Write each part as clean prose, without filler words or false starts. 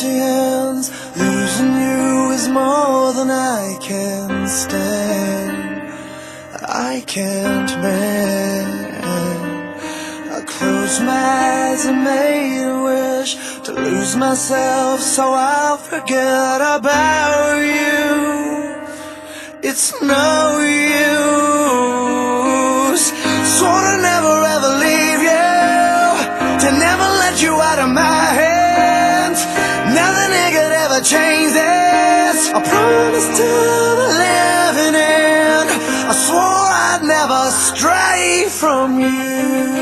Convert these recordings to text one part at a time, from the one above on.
empty hands. Losing you is more than I can stand. I can't mend. I close my eyes and made a wish to lose myself so I'll forget about you. It's no use. Swore to never ever leave you, to never let you out of my hands. Nothing could ever change this. I promised to the living end. I swore I'd never stray from you.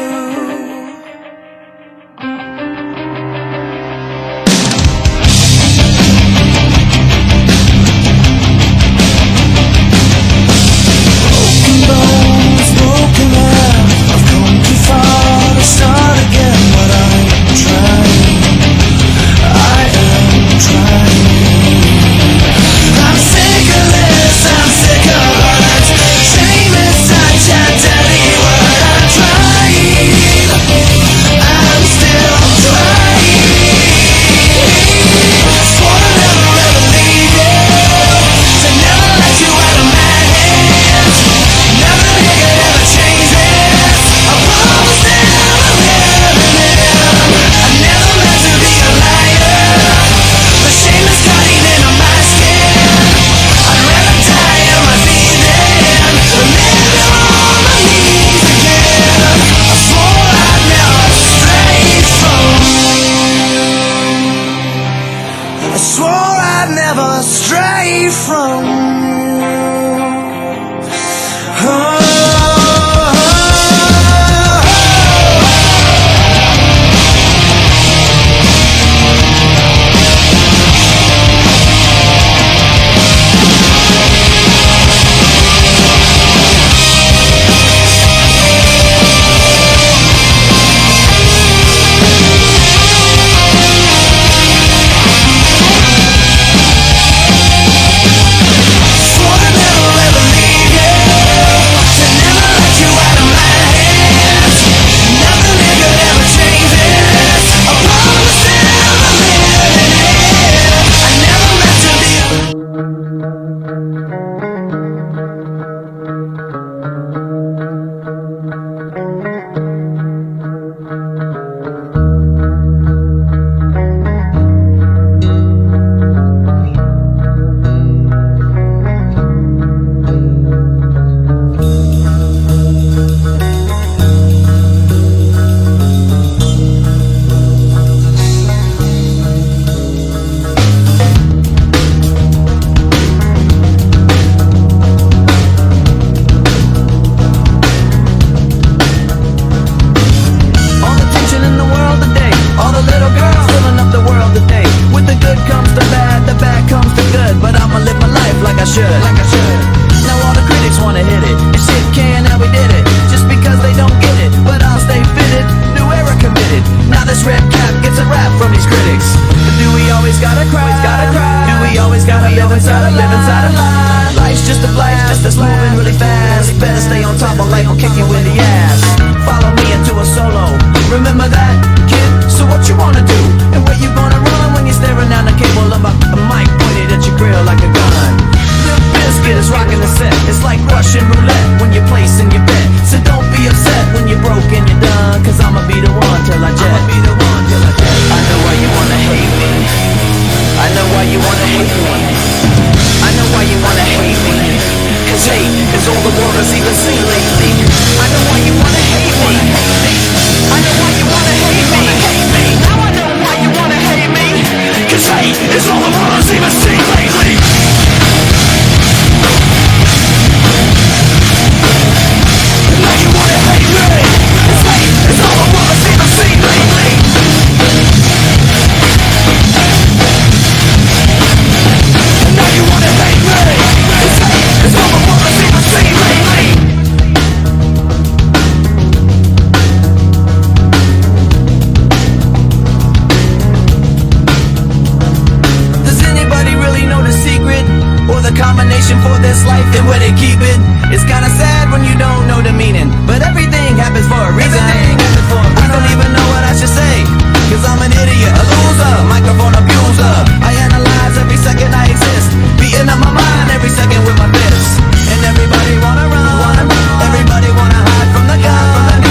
Cause I'm an idiot, a loser, microphone abuser. I analyze every second I exist, beating up my mind every second with my fists. And everybody wanna run, everybody wanna hide from the gun.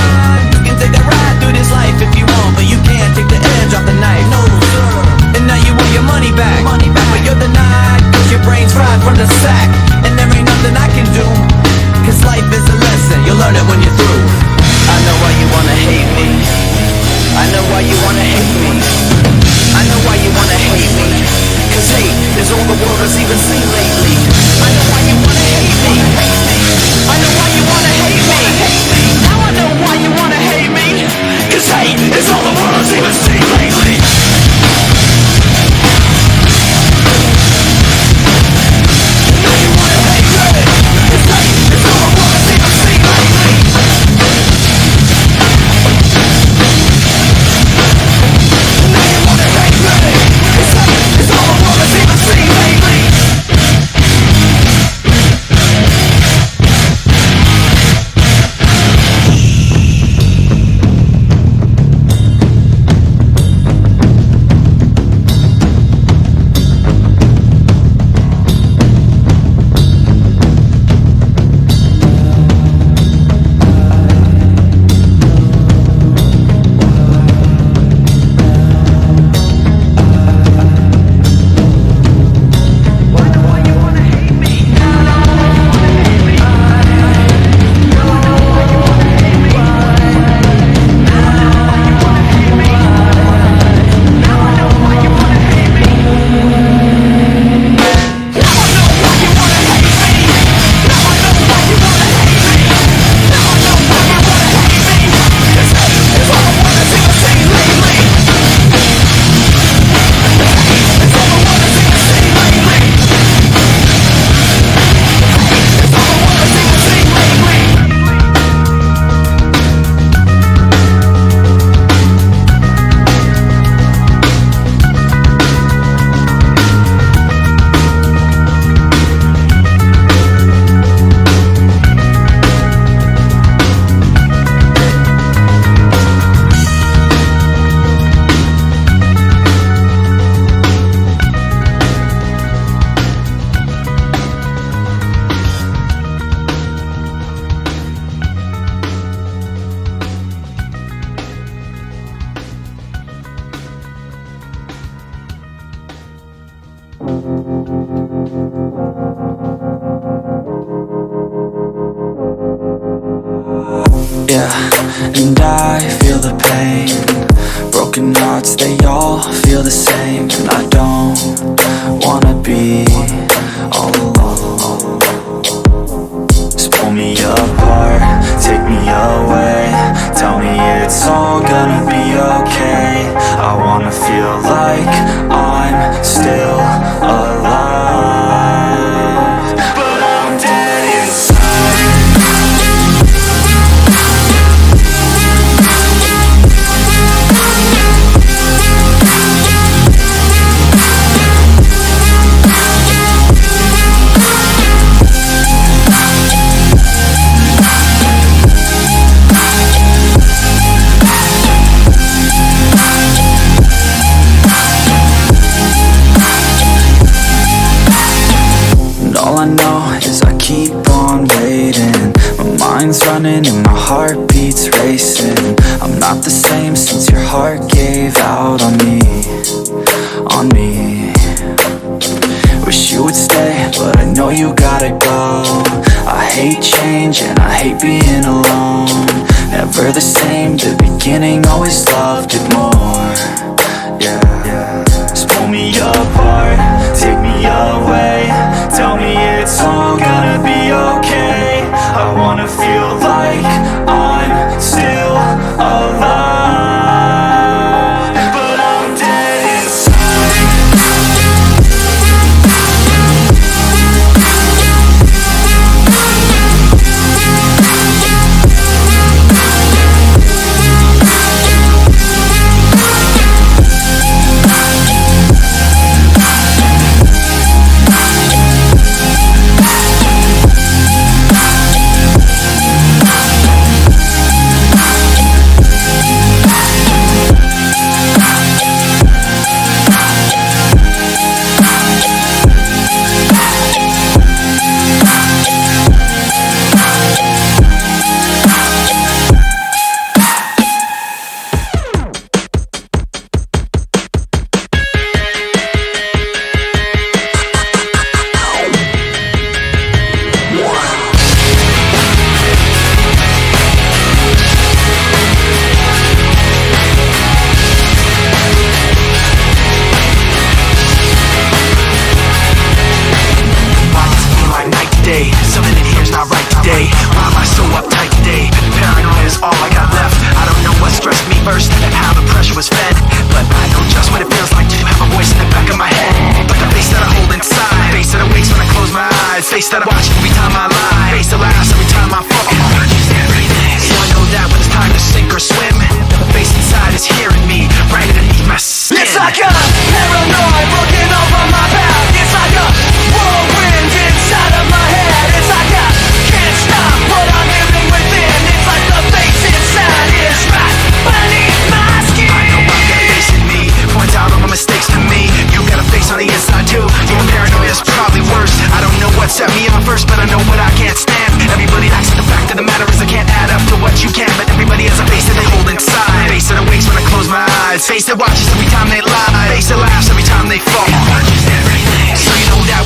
You can take a ride through this life if you want, but you can't take the edge off the knife. No, sir. And now you want your money back, but you're denied, cause your brain's fried from the sack. And there ain't nothing I can do, cause life is a lesson, you'll learn it when you're through. I know why you wanna hate me, I know why you wanna hate me, I know why you wanna hate me, cause hate is all the world has even seen lately. I know why you wanna hate me, I know why you wanna hate me. Now I know why you wanna hate me, cause hate is all the world has even seen lately. Now you wanna hate me, cause hate is all the world has even seen lately. Now you wanna hate me, cause hate is all the world has even seen lately. Yeah, and I feel the pain. Broken hearts, they all feel the same. And I don't wanna be all alone. Just pull me apart, take me away. Tell me it's all gonna be okay. I wanna feel like I'm still alive, but I'm dead inside. All I know is I keep on waiting. My mind's running and my heart beats racing. I'm not the same since your heart gave out on me, on me. Wish you would stay, but I know you gotta go. I hate change and I hate being alone. Never the same, the beginning always loved it more. Yeah, just pull me apart, take me away. Tell me it's all gonna be okay. I wanna feel like I'm still alive, but I'm dead inside. day. Something in here's not right today. Why am I so uptight today? Paranoia is all I got left. I don't know what stressed me first and how the pressure was fed, but I know just what it feels like to have a voice in the back of my head. But the face that I hold inside, face that awakes when I close my eyes, face that I watch every time I lie, face that laughs every time I fall. So I know that when it's time to sink or swim, the face inside is hearing me right underneath my skin. It's like a paranoid looking over my back. It's like a whirlwind inside of my head. It's like I can't stop what I'm living within. It's like the face inside is right beneath my skin. I know I've got a face in me, points out all my mistakes to me. You got a face on the inside too. Your paranoia is probably worse. I don't know what set me off first, but I know what I can't stand. Everybody acts like the fact of the matter is I can't add up to what you can, but everybody has a face that they hold inside. Face that awakes when I close my eyes. Face that watches every time they lie. Face that laughs every time they fall. So you know that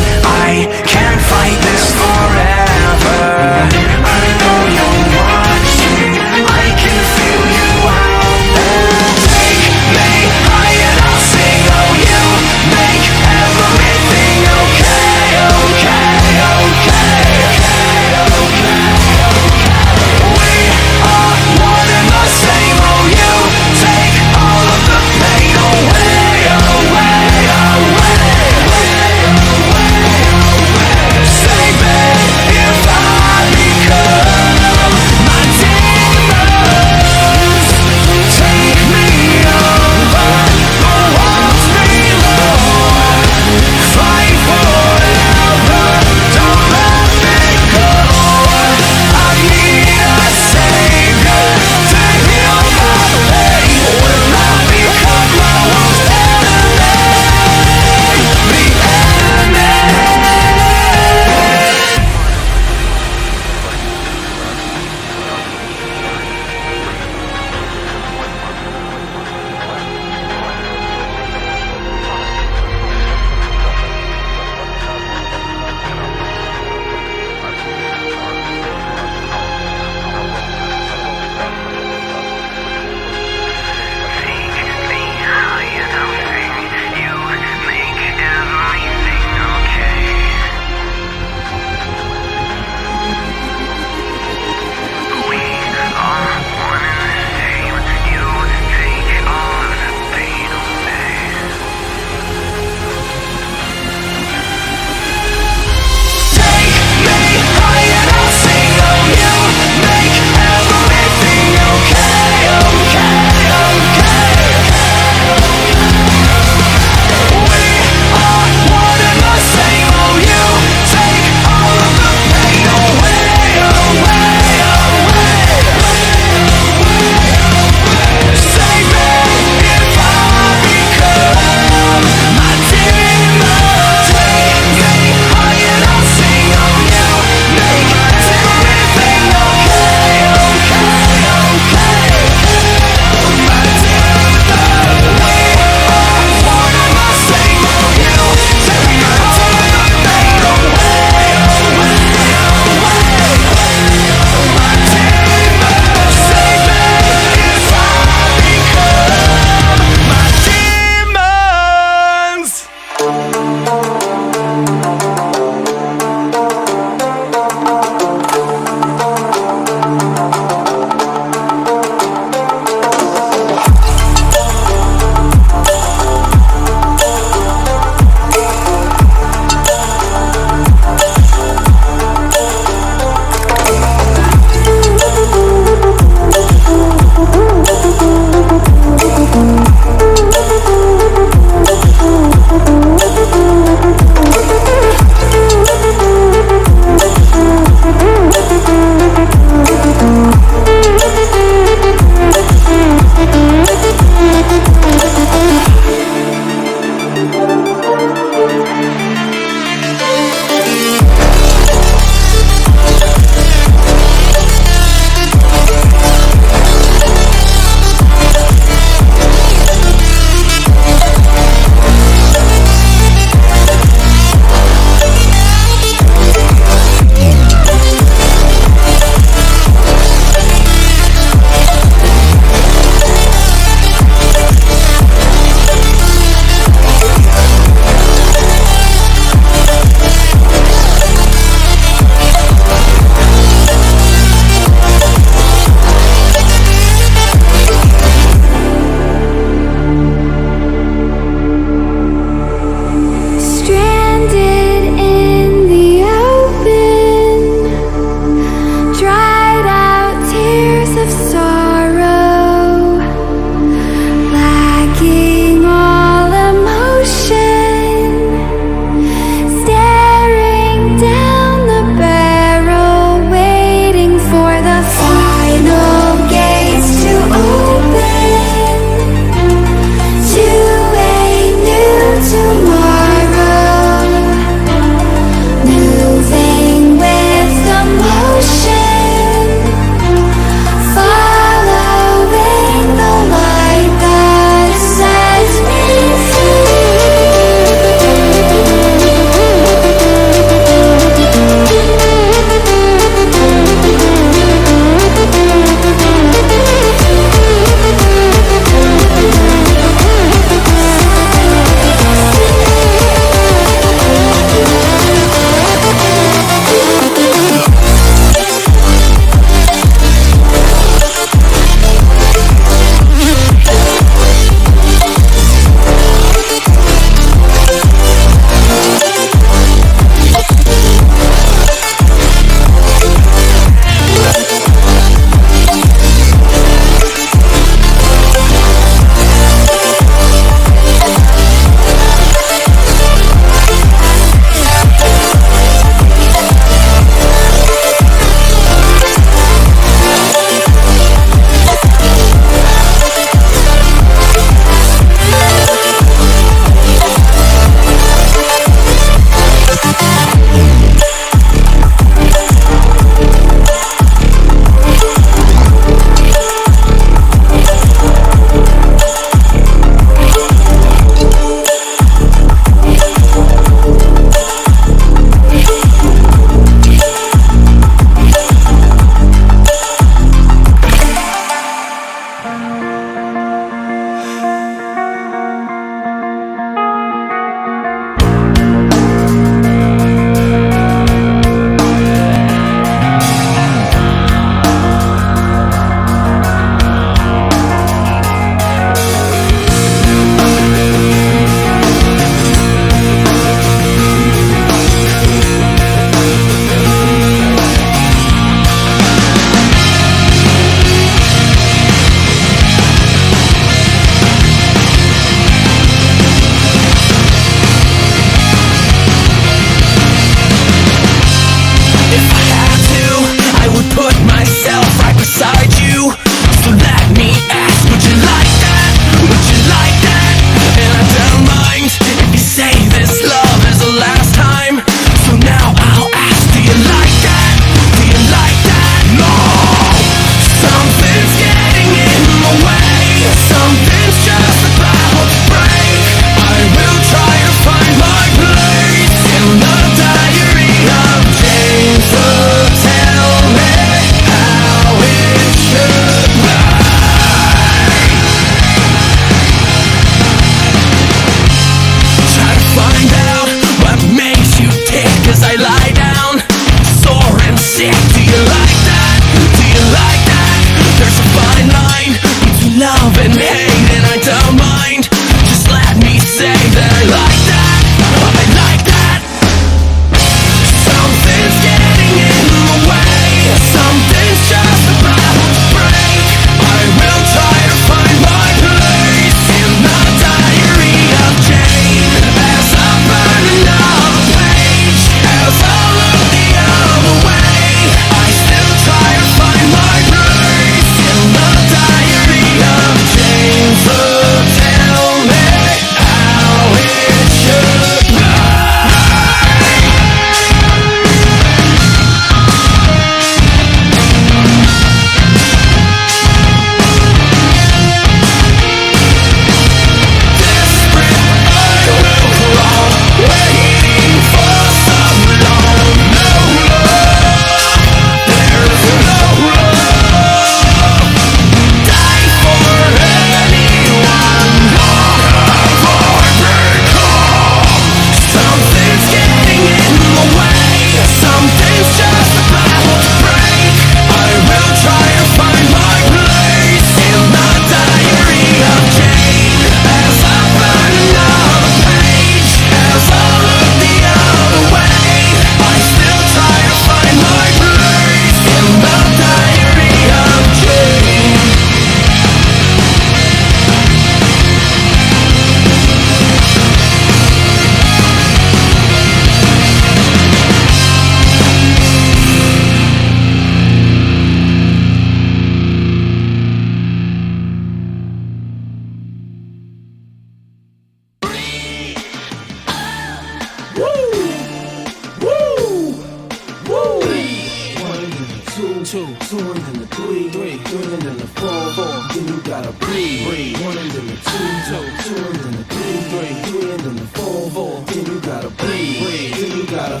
gotta breathe. One and then the two and then the three and then the four. Then you gotta breathe. Then you gotta.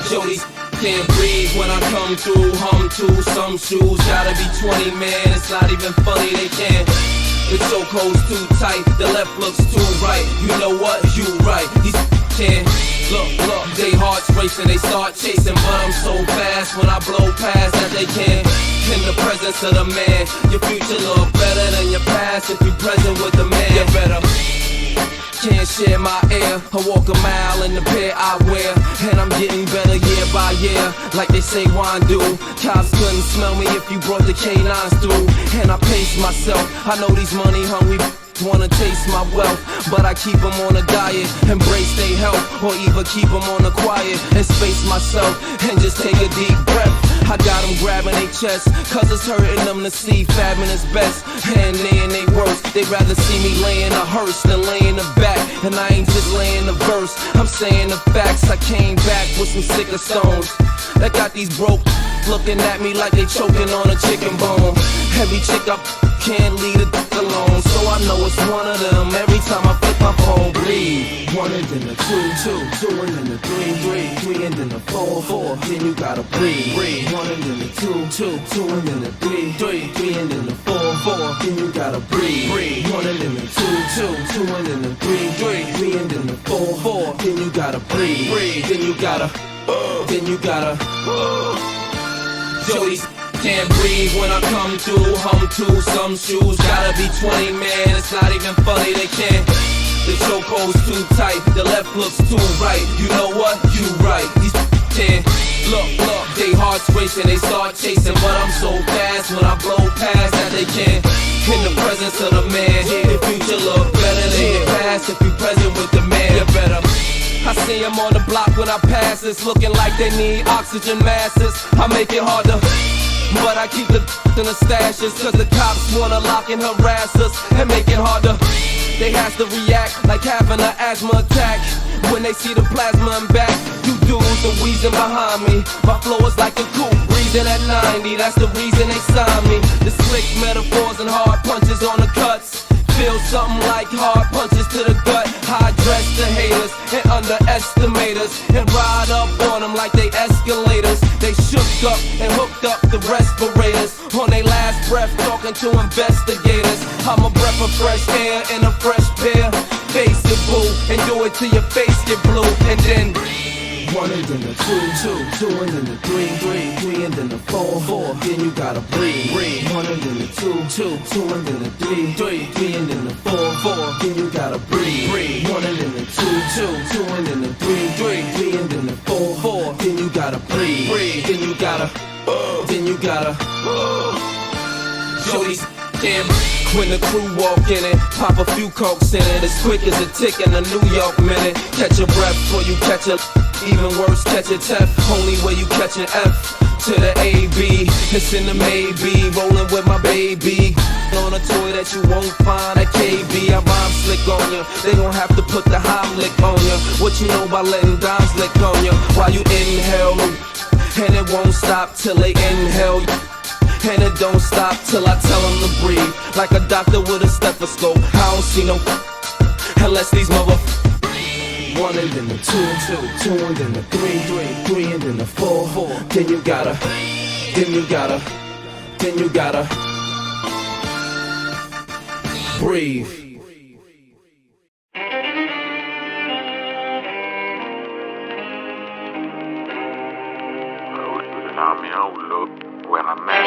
Jody can't breathe when I come through. Hum to some shoes, gotta be 20, man. It's not even funny, they can't. The chokehold's too tight, the left looks too right. You know what? You right. These can't. Look, they hearts racing, they start chasing, but I'm so fast when I blow past that they can't. In the presence of the man, your future look better than your past if you present with the man. You better. Can't share my air. I walk a mile in the pair I wear, and I'm getting better year by year, like they say wine do. Cops couldn't smell me if you brought the canines through, and I pace myself. I know these money hungry wanna taste my wealth, but I keep them on a diet, embrace their health, or even keep them on the quiet and space myself and just take a deep breath. I got them grabbing their chest, cause it's hurting them to see fabbing is best, and they in they worst. They'd rather see me laying a hearse than laying the back, and I ain't just laying the verse, I'm saying the facts. I came back with some sicker stones that got these broke looking at me like they choking on a chicken bone. Every chick up can't leave a alone, so I know it's one of them. Every time I flip my phone, bleed. One and then the two and then the three and then the four. Then you gotta breathe. One and then the two and then the three and then the four. Then you gotta breathe. One and then the two and then the three and then the four. Then you gotta breathe. Then you gotta. Jody's can't breathe when I come through. Hum to some shoes, gotta be 20, man. It's not even funny, they can't. The chokehold's too tight, the left looks too right. You know what? You right. These can't. Look, they hearts racing, they start chasing, but I'm so fast when I blow past that they can't. In the presence of the man, your future look better than your past if you present with the man. You better. I see them on the block when I pass this, looking like they need oxygen masses. I make it hard to, but I keep the in the stashes, cause the cops wanna lock and harass us and make it harder. They has to react like having an asthma attack when they see the plasma and back. You dudes are wheezing behind me. My flow is like a coupe, breathing at 90. That's the reason they signed me. The slick metaphors and hard punches on the cuts feel something like hard punches to the gut. I dress the haters and underestimate us and ride up on them like they escalators. They shook up and hooked up the respirators on their last breath, talking to investigators. I'm a breath of fresh air and a fresh pair. Face it, boo, and do it till your face get blue. And then one and then the two and then the three and then the four. Then you gotta breathe. One and then the two and then the three and then the four. Then you gotta breathe. One and then the two and then the three and then the four. Then you gotta breathe. Then you gotta. Jody's damn. When the crew walk in it, pop a few cokes in it, as quick as a tick in a New York minute. Catch a breath before you catch a, even worse, catch a F. Only way you catch an F to the AB. It's in the maybe, rolling with my baby. On a toy that you won't find at KB. I rhyme slick on ya, they gon' have to put the Heimlich on ya. What you know about letting dimes lick on ya while you inhale, and it won't stop till they inhale. And it don't stop till I tell them to breathe. Like a doctor with a stethoscope, I don't see no unless these mother. One and then the two and then the three and then the four. Then you gotta breathe. Now me outlook where I'm at.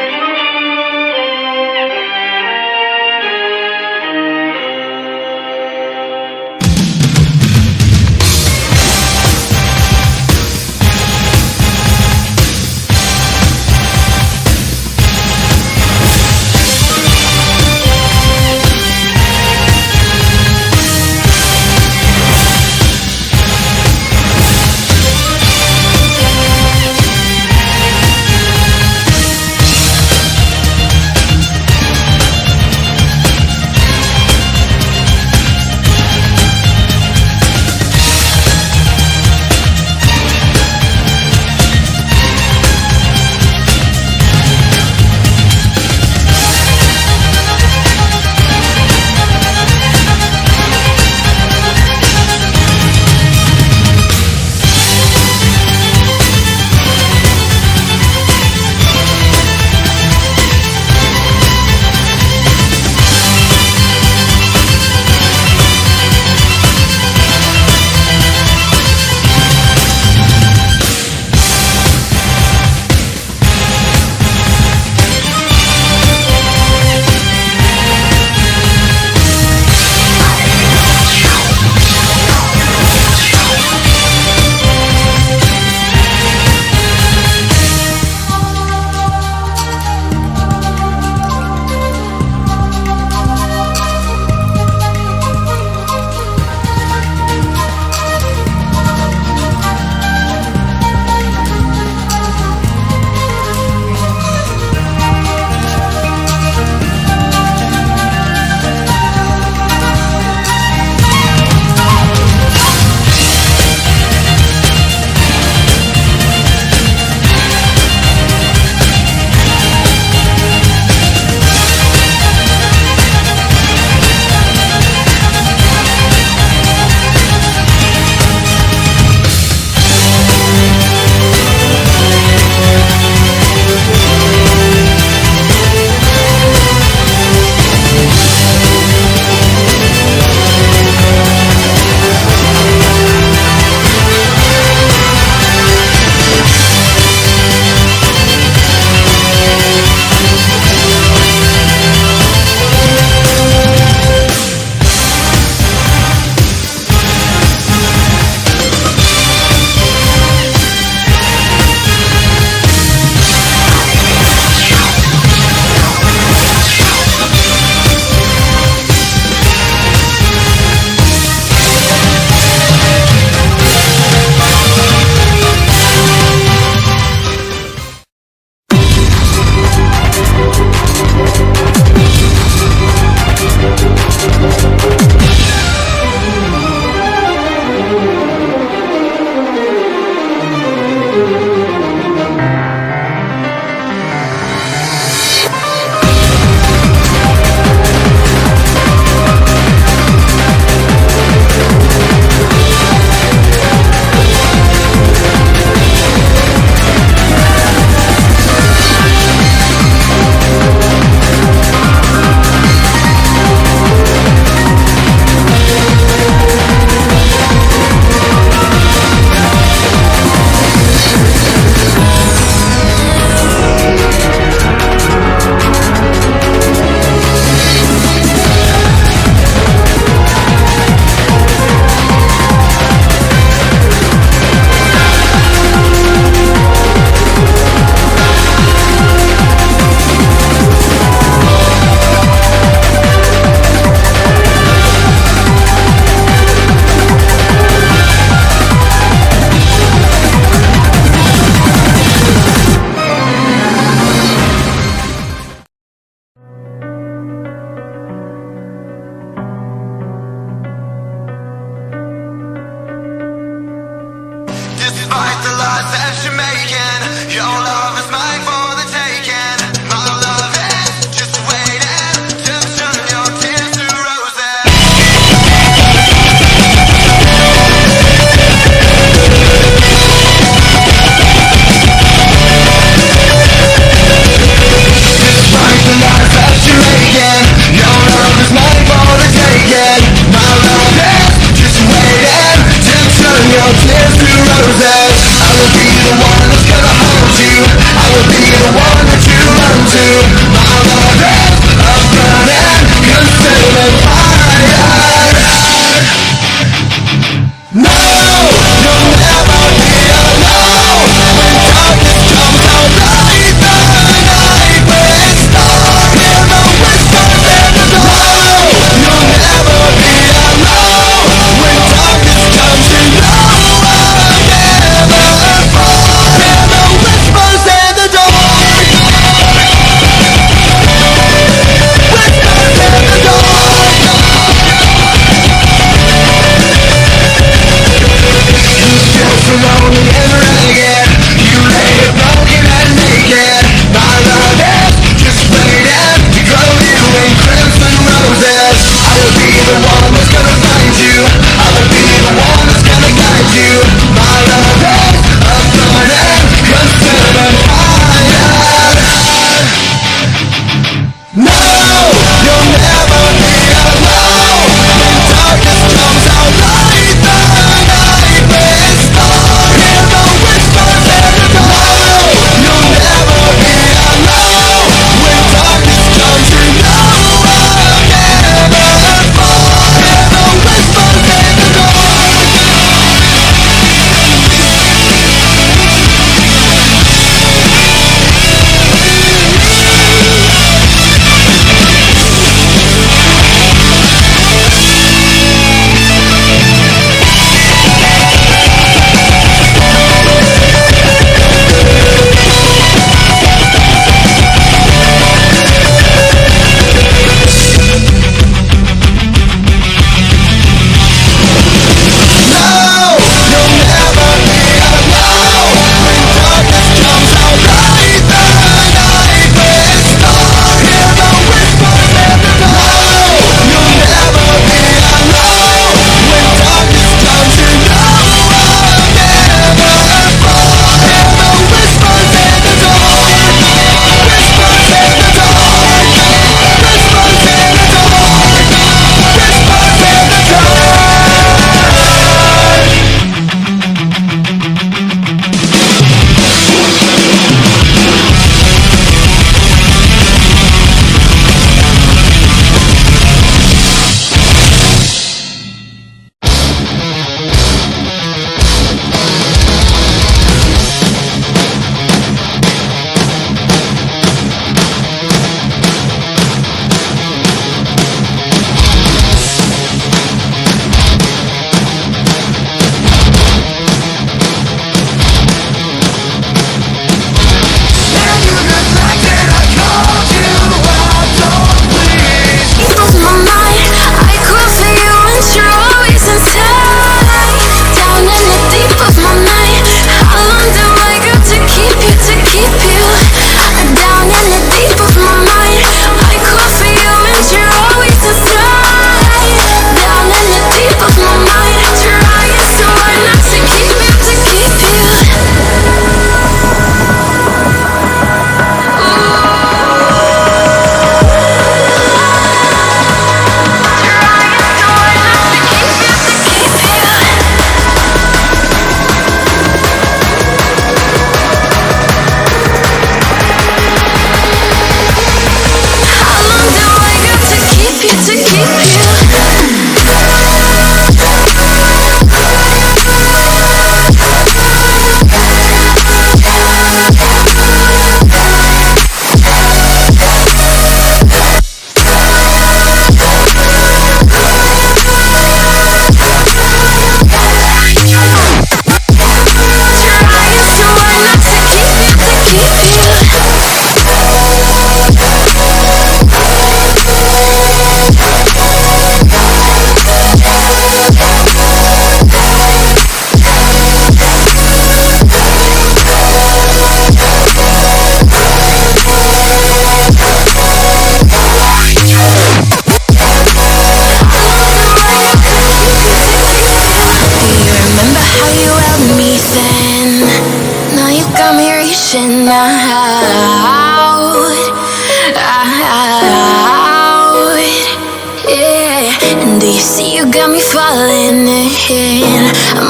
Yeah, and do you see you got me falling in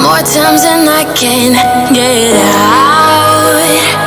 more times than I can get out?